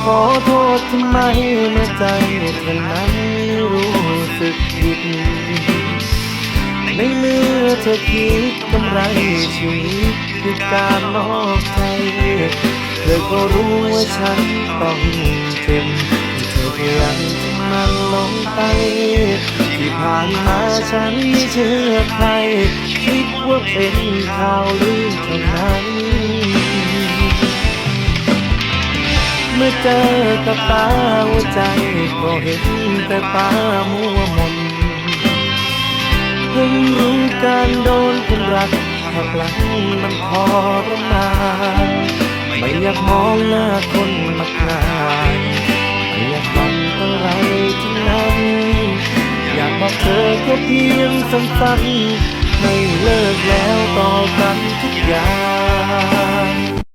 ขอโทษทำไมเมื่อใจเธอนั้นรู้สึกผิดในเมื่อเธอคิดกำไรชีวิตคือการนอกใจเธอก็รู้ว่าฉันต้องเจ็บเธอก็ยังมันลงไปที่ผ่านมาฉันไม่เชื่อใครคิดว่าเป็นข่าวลือเท่านั้นเมื่อเจอกับตาหัวใจก็เห็นแต่ตามัวมนเพิ่งรู้การโดนคนรักหักหลังมันทรมานไม่อยากมองหน้าคนมากมายไม่อยากฟังอะไรทั้งนั้นอยากบอกเธอแค่เพียงสั้นๆให้เลิกแล้วต่อกันทุกอย่าง